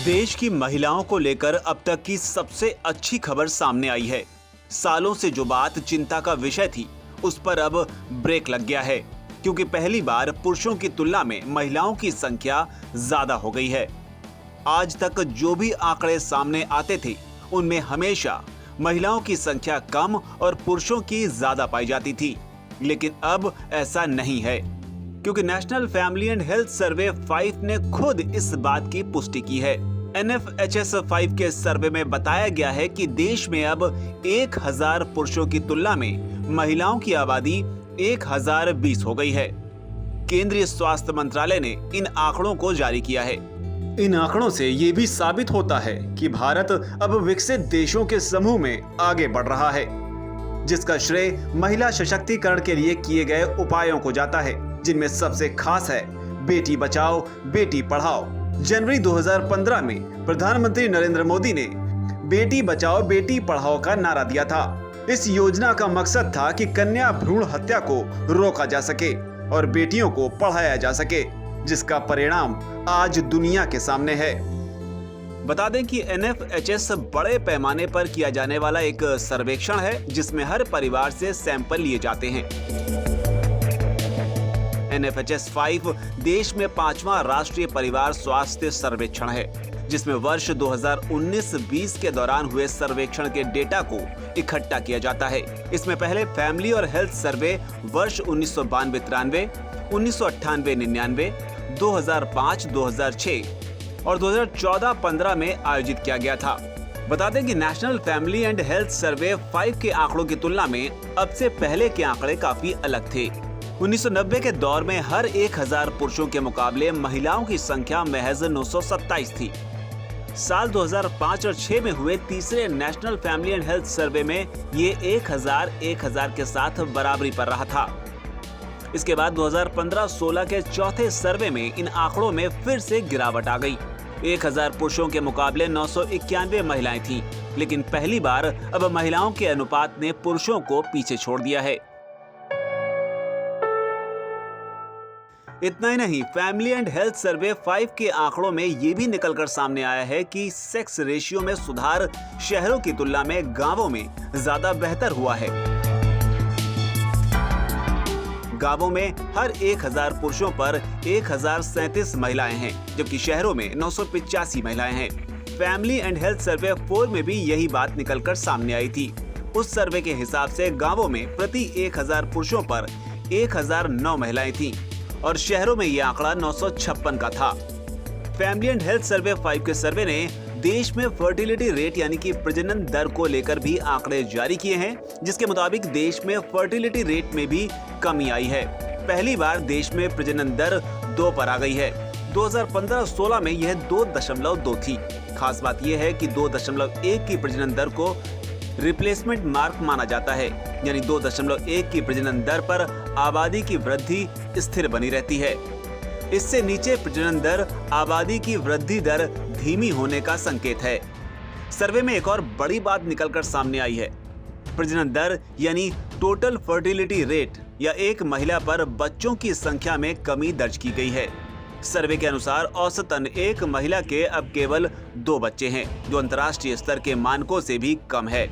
देश की महिलाओं को लेकर अब तक की सबसे अच्छी खबर सामने आई है। सालों से जो बात चिंता का विषय थी, उस पर अब ब्रेक लग गया है, क्योंकि पहली बार पुरुषों की तुलना में महिलाओं की संख्या ज्यादा हो गई है। आज तक जो भी आंकड़े सामने आते थे, उनमें हमेशा महिलाओं की संख्या कम और पुरुषों की ज्यादा पाई जाती थी, लेकिन अब ऐसा नहीं है, क्योंकि national family and health survey 5 ने खुद इस बात की पुष्टि की है। NFHS 5 के सर्वे में बताया गया है कि देश में अब 1000 पुरुषों की तुलना में महिलाओं की आबादी 1020 हो गई है। केंद्रीय स्वास्थ्य मंत्रालय ने इन आंकड़ों को जारी किया है। इन आंकड़ों से ये भी साबित होता है कि भारत अब विकसित देशों के समूह में आगे बढ़ रहा है, जिसका श्रेय महिला सशक्तिकरण के लिए किए गए उपायों को जाता है, जिनमें सबसे खास है बेटी बचाओ बेटी पढ़ाओ। जनवरी 2015 में प्रधानमंत्री नरेंद्र मोदी ने बेटी बचाओ बेटी पढ़ाओ का नारा दिया था। इस योजना का मकसद था कि कन्या भ्रूण हत्या को रोका जा सके और बेटियों को पढ़ाया जा सके, जिसका परिणाम आज दुनिया के सामने है। बता दें कि NFHS बड़े पैमाने पर किया जाने वाला एक सर्वेक्षण है, जिसमें हर परिवार से सैंपल लिए जाते हैं। NFHS 5 देश में 5वां राष्ट्रीय परिवार स्वास्थ्य सर्वेक्षण है, जिसमें वर्ष 2019-20 के दौरान हुए सर्वेक्षण के डेटा को इकट्ठा किया जाता है। इसमें पहले फैमिली और हेल्थ सर्वे वर्ष 1992-93, 1998-99, 2005-2006 और 2014-15 में आयोजित किया गया था। बता दें कि national family and health survey 5 के आंकड़ों की तुलना में अब से पहले के आंकड़े काफी अलग थे। 1990 के दौर में हर 1000 पुरुषों के मुकाबले महिलाओं की संख्या महज 927 थी। साल 2005 और 6 में हुए तीसरे national family and health survey में ये 1000 के साथ बराबरी पर रहा था। इसके बाद 2015-16 के चौथे सर्वे में इन आंकड़ों में फिर से गिरावट आ गई। 1000 पुरुषों के मुकाबले 991 महिलाएं थीं, लेकिन पहली बार अब महिलाओं के अनुपात ने पुरुषों को पीछे छोड़ दिया है। इतना ही नहीं, फैमिली एंड हेल्थ सर्वे 5 के आंकड़ों में ये भी निकलकर सामने आया है कि सेक्स रेशियो में सुधार शहरों की तुलना में गांवों में ज्यादा बेहतर हुआ है। गांवों में हर 1000 पुरुषों पर 1037 महिलाएं हैं, जबकि शहरों में 985 महिलाएं हैं। फैमिली एंड हेल्थ सर्वे 4 में भी यही बात निकलकर सामने आई थी। उस सर्वे के हिसाब से गांवों में प्रति 1000 पुरुषों पर 1009 महिलाएं थीं और शहरों में यह आंकड़ा 956 का था। फैमिली एंड हेल्थ सर्वे 5 के सर्वे ने देश में फर्टिलिटी रेट यानी कि प्रजनन दर को लेकर भी आंकड़े जारी किए हैं, जिसके मुताबिक देश में फर्टिलिटी रेट में भी कमी आई है। पहली बार देश में प्रजनन दर 2 पर आ गई है। 2015-16 में यह 2.2 थी। खास बात यह है कि 2.1 की प्रजनन दर को रिप्लेसमेंट मार्क माना जाता है, यानी 2.1 की प्रजनन दर पर आबादी की वृद्धि स्थिर बनी रहती है। इससे नीचे प्रजनन दर आबादी की वृद्धि दर धीमी होने का संकेत है। सर्वे में एक और बड़ी बात निकलकर सामने आई है। प्रजनन दर यानी टोटल फर्टिलिटी रेट या एक महिला पर बच्चों की संख्या में कमी दर्ज की गई है। सर्वे के अनुसार औसतन एक महिला के अब केवल 2 बच्चे हैं, जो अंतर्राष्ट्रीय स्तर के मानकों से भी कम है।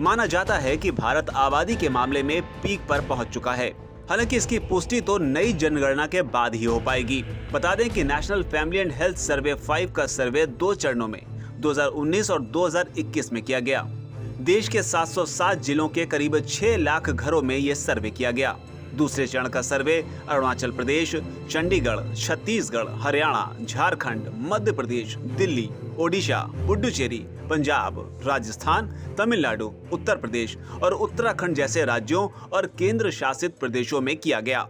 माना जाता है कि भारत आबादी के मामले में पीक पर पहुंच चुका है। हालांकि इसकी पुष्टि तो नई जनगणना के बाद ही हो पाएगी। बता दें कि national family and health survey 5 का सर्वे 2 चरणों में 2019 और 2021 में किया गया। देश के 707 जिलों के करीब 6 लाख घरों में ये सर्वे किया गया। दूसरे चरण का सर्वे अरुणाचल प्रदेश, चंडीगढ़, छत्तीसगढ़, हरियाणा, झारखंड, मध्य प्रदेश, दिल्ली, ओडिशा, पुडुचेरी, पंजाब, राजस्थान, तमिलनाडु, उत्तर प्रदेश और उत्तराखंड जैसे राज्यों और केंद्र शासित प्रदेशों में किया गया।